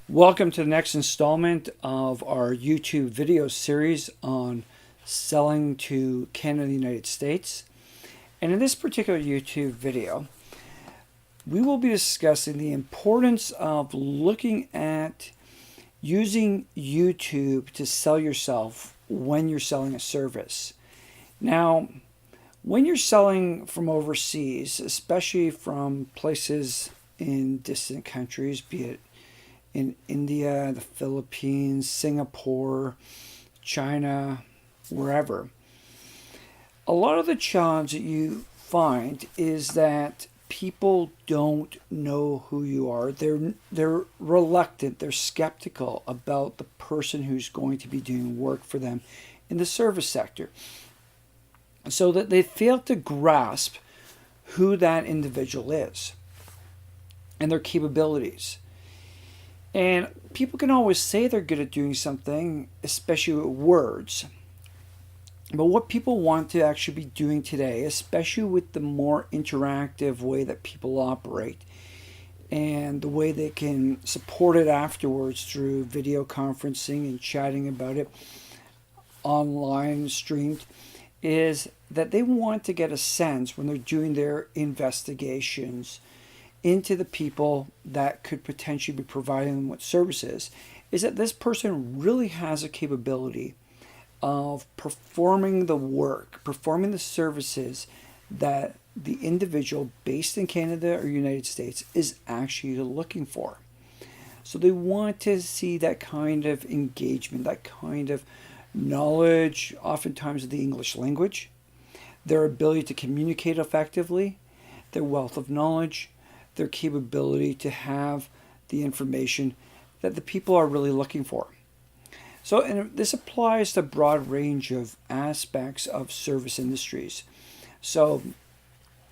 Welcome to the next installment of our YouTube video series on selling to Canada and the United States. And in this particular YouTube video, we will be discussing the importance of looking at using YouTube to sell yourself when you're selling a service. Now, when you're selling from overseas, especially from places in distant countries, be it in India, the Philippines, Singapore, China, wherever, a lot of the challenge that you find is that people don't know who you are. They're reluctant, they're skeptical about the person who's going to be doing work for them in the service sector. So that they fail to grasp who that individual is and their capabilities. And people can always say they're good at doing something, especially with words. But what people want to actually be doing today, especially with the more interactive way that people operate and the way they can support it afterwards through video conferencing and chatting about it online streamed, is that they want to get a sense when they're doing their investigations into the people that could potentially be providing them with services, is that this person really has a capability of performing the work, performing the services that the individual based in Canada or United States is actually looking for. So they want to see that kind of engagement, that kind of knowledge, oftentimes of the English language, their ability to communicate effectively, their wealth of knowledge, their capability to have the information that the people are really looking for. So, and this applies to a broad range of aspects of service industries. So,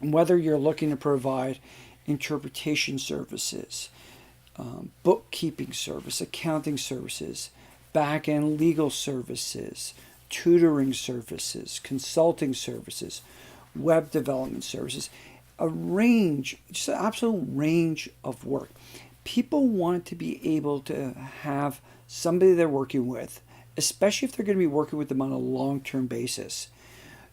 whether you're looking to provide interpretation services, bookkeeping service, accounting services, back-end legal services, tutoring services, consulting services, web development services, a range, just an absolute range of work. People want to be able to have somebody they're working with, especially if they're going to be working with them on a long-term basis,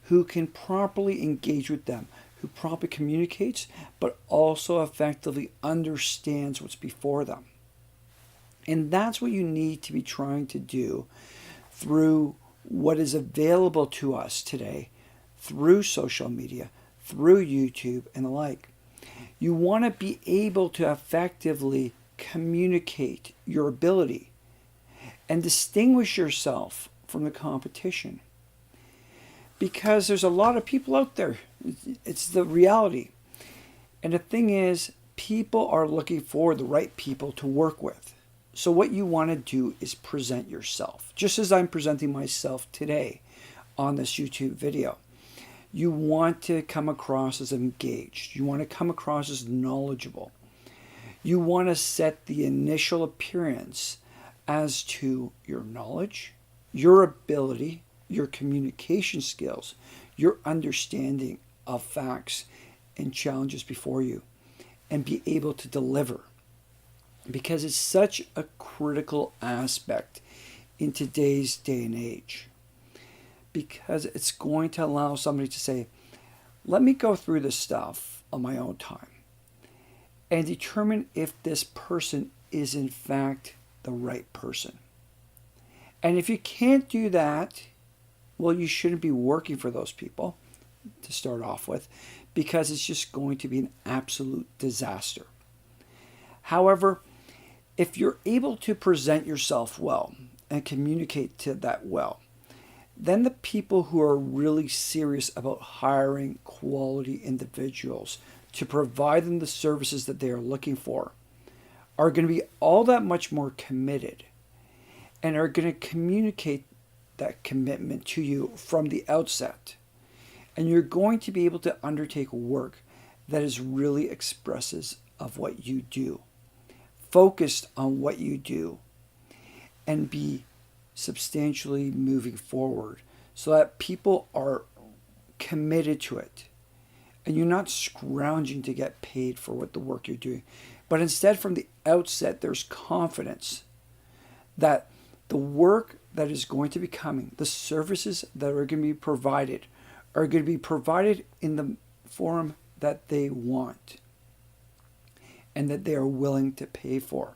who can properly engage with them, who properly communicates, but also effectively understands what's before them. And that's what you need to be trying to do through what is available to us today, through social media, through YouTube, and the like. You want to be able to effectively communicate your ability and distinguish yourself from the competition. Because there's a lot of people out there. It's the reality. And the thing is, people are looking for the right people to work with. So what you want to do is present yourself, just as I'm presenting myself today on this YouTube video. You want to come across as engaged. You want to come across as knowledgeable. You want to set the initial appearance as to your knowledge, your ability, your communication skills, your understanding of facts and challenges before you, and be able to deliver. Because it's such a critical aspect in today's day and age. Because it's going to allow somebody to say, let me go through this stuff on my own time and determine if this person is in fact the right person. And if you can't do that, well, you shouldn't be working for those people to start off with, because it's just going to be an absolute disaster. However, if you're able to present yourself well and communicate to that well, then the people who are really serious about hiring quality individuals to provide them the services that they are looking for are going to be all that much more committed and are going to communicate that commitment to you from the outset. And you're going to be able to undertake work that is really expressive of what you do, focused on what you do, and be substantially moving forward so that people are committed to it and you're not scrounging to get paid for what the work you're doing, but instead from the outset there's confidence that the work that is going to be coming, the services that are going to be provided, are going to be provided in the form that they want and that they are willing to pay for.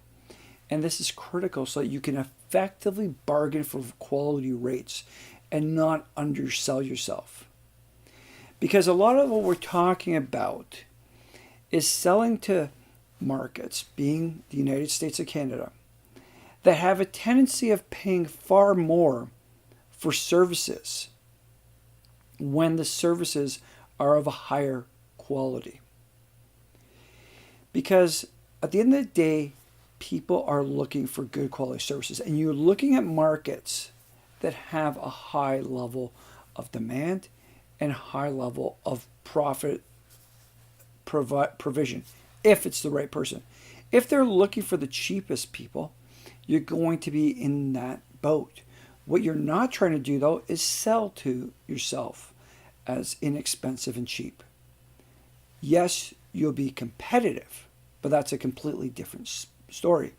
And this is critical so that you can effectively bargain for quality rates and not undersell yourself. Because a lot of what we're talking about is selling to markets, being the United States and Canada, that have a tendency of paying far more for services when the services are of a higher quality. Because at the end of the day, people are looking for good quality services, and you're looking at markets that have a high level of demand and high level of profit provision, if it's the right person. If they're looking for the cheapest people, you're going to be in that boat. What you're not trying to do, though, is sell to yourself as inexpensive and cheap. Yes, you'll be competitive, but that's a completely different story.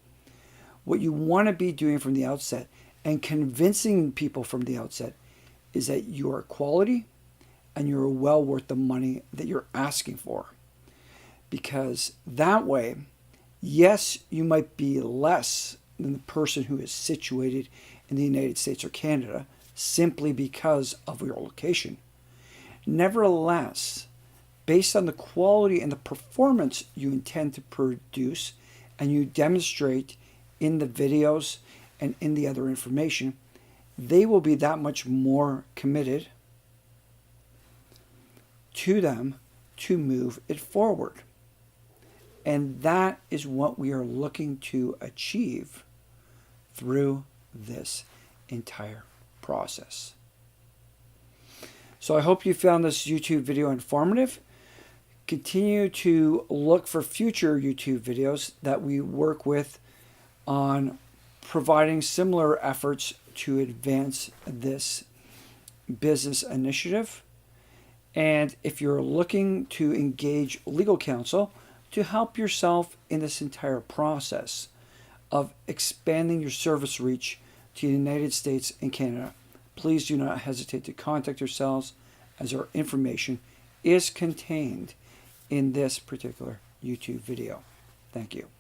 What you want to be doing from the outset and convincing people from the outset is that you are quality and you're well worth the money that you're asking for. Because that way, yes, you might be less than the person who is situated in the United States or Canada simply because of your location. Nevertheless, based on the quality and the performance you intend to produce and you demonstrate in the videos and in the other information, they will be that much more committed to them to move it forward. And that is what we are looking to achieve through this entire process. So I hope you found this YouTube video informative. Continue to look for future YouTube videos that we work with on providing similar efforts to advance this business initiative. And if you're looking to engage legal counsel to help yourself in this entire process of expanding your service reach to the United States and Canada, please do not hesitate to contact yourselves, as our information is contained in this particular YouTube video. Thank you.